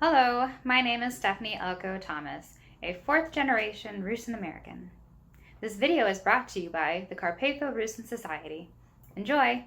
Hello, my name is Stephanie Elko Thomas, a fourth generation Rusyn American. This video is brought to you by the Carpatho-Rusyn Society. Enjoy!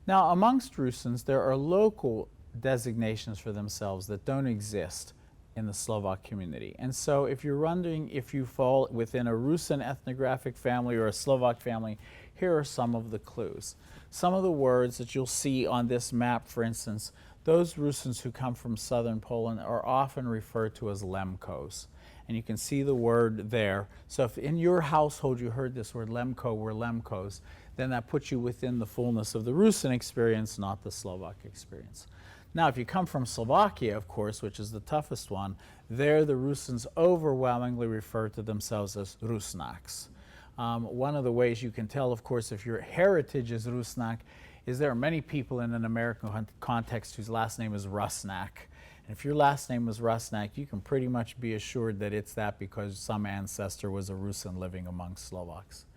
Now, amongst Rusyns, there are local designations for themselves that don't exist in the Slovak community. And so if you're wondering if you fall within a Rusyn ethnographic family or a Slovak family, here are some of the clues. Some of the words that you'll see on this map, for instance, those Rusyns who come from southern Poland are often referred to as lemkos. And you can see the word there. So if in your household you heard this word lemko, we're lemkos, then that puts you within the fullness of the Rusyn experience, not the Slovak experience. Now, if you come from Slovakia, of course, which is the toughest one, there the Rusyns overwhelmingly refer to themselves as Rusnaks. One of the ways you can tell, of course, if your heritage is Rusnak, is there are many people in an American context whose last name is Rusnak. And if your last name was Rusnak, you can pretty much be assured that it's that because some ancestor was a Rusyn living among Slovaks.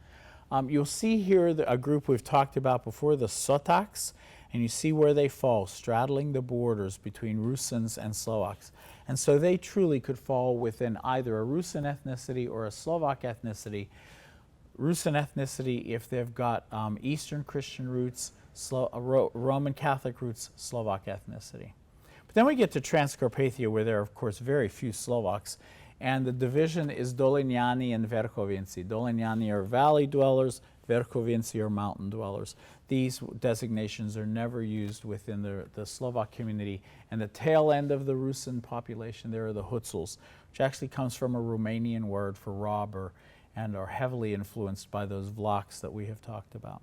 You'll see here a group we've talked about before, the Sotaks, and you see where they fall, straddling the borders between Rusyns and Slovaks. And so they truly could fall within either a Rusyn ethnicity or a Slovak ethnicity. Rusyn ethnicity if they've got Eastern Christian roots, Roman Catholic roots, Slovak ethnicity. But then we get to Transcarpathia, where there are, of course, very few Slovaks. And the division is Doliniani and Verchovinci. Doliniani are valley dwellers, Verchovinci are mountain dwellers. These designations are never used within the Slovak community. And the tail end of the Rusyn population there are the Hutzels, which actually comes from a Romanian word for robber and are heavily influenced by those Vlachs that we have talked about.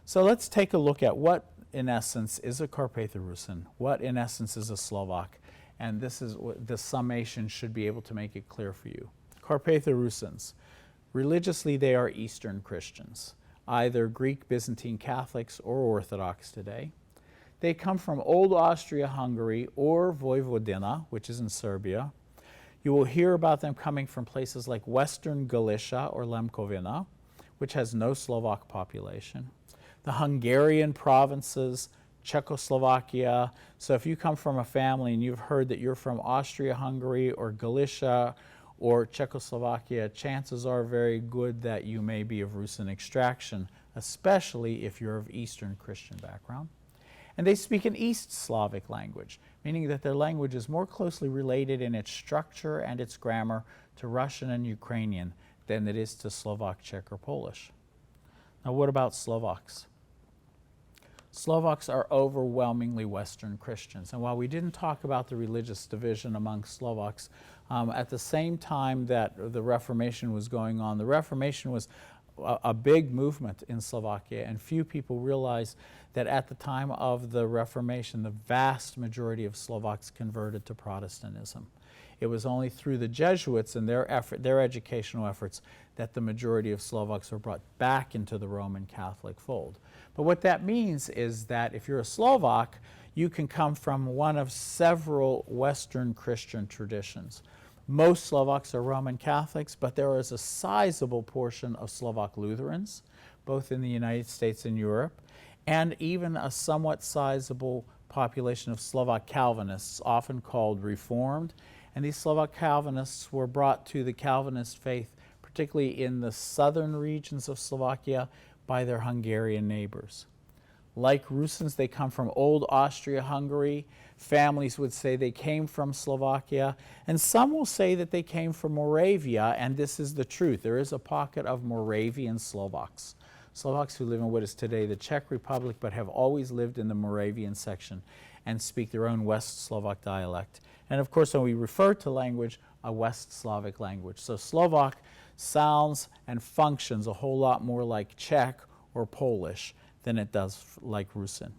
So let's take a look at what, in essence, is a Carpatho-Rusyn, what, in essence, is a Slovak. And this is what the summation should be able to make it clear for you. Carpatho-Rusyns. Religiously, they are Eastern Christians, either Greek Byzantine Catholics or Orthodox today. They come from Old Austria-Hungary or Vojvodina, which is in Serbia. You will hear about them coming from places like Western Galicia or Lemkovina, which has no Slovak population. The Hungarian provinces, Czechoslovakia. So if you come from a family and you've heard that you're from Austria-Hungary or Galicia or Czechoslovakia, chances are very good that you may be of Rusyn extraction, especially if you're of Eastern Christian background. And they speak an East Slavic language, meaning that their language is more closely related in its structure and its grammar to Russian and Ukrainian than it is to Slovak, Czech, or Polish. Now, what about Slovaks? Slovaks are overwhelmingly Western Christians. And while we didn't talk about the religious division among Slovaks, at the same time that the Reformation was going on, the Reformation was a big movement in Slovakia, and few people realize that at the time of the Reformation, the vast majority of Slovaks converted to Protestantism. It was only through the Jesuits and their educational efforts that the majority of Slovaks were brought back into the Roman Catholic fold. But what that means is that if you're a Slovak, you can come from one of several Western Christian traditions. Most Slovaks are Roman Catholics, but there is a sizable portion of Slovak Lutherans, both in the United States and Europe, and even a somewhat sizable population of Slovak Calvinists, often called Reformed. And these Slovak Calvinists were brought to the Calvinist faith, particularly in the southern regions of Slovakia, by their Hungarian neighbors. Like Rusyns, they come from Old Austria-Hungary. Families would say they came from Slovakia, and some will say that they came from Moravia, and this is the truth. There is a pocket of Moravian Slovaks. Slovaks who live in what is today the Czech Republic, but have always lived in the Moravian section and speak their own West Slovak dialect. And of course, when we refer to language, a West Slavic language. So Slovak sounds and functions a whole lot more like Czech or Polish than it does like Rusyn.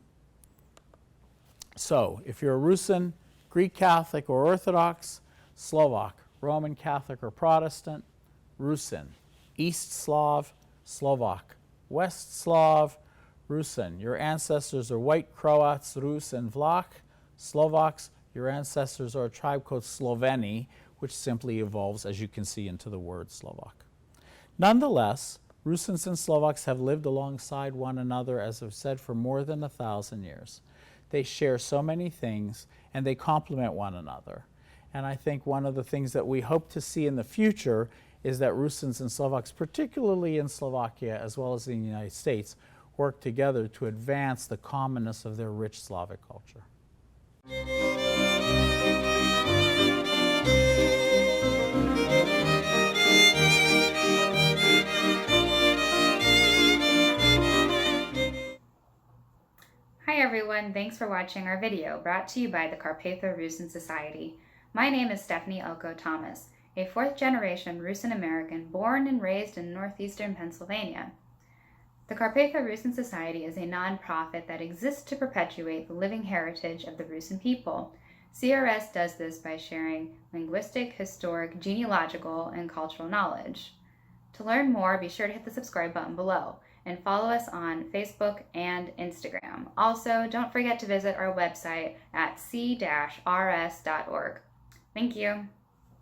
So, if you're a Rusyn, Greek Catholic or Orthodox, Slovak, Roman Catholic or Protestant, Rusyn, East Slav, Slovak, West Slav, Rusyn. Your ancestors are white Croats, Rus, and Vlach. Slovaks, your ancestors are a tribe called Sloveni, which simply evolves, as you can see, into the word Slovak. Nonetheless, Rusyns and Slovaks have lived alongside one another, as I've said, for more than 1,000 years. They share so many things, and they complement one another. And I think one of the things that we hope to see in the future is that Rusyns and Slovaks, particularly in Slovakia as well as in the United States, work together to advance the commonness of their rich Slavic culture. Hi everyone, thanks for watching our video brought to you by the Carpatho-Rusyn Society. My name is Stephanie Elko Thomas, a fourth-generation Rusyn American born and raised in northeastern Pennsylvania. The Carpatho-Rusyn Society is a non-profit that exists to perpetuate the living heritage of the Rusyn people. CRS does this by sharing linguistic, historic, genealogical, and cultural knowledge. To learn more, be sure to hit the subscribe button below and follow us on Facebook and Instagram. Also, don't forget to visit our website at c-rs.org. Thank you.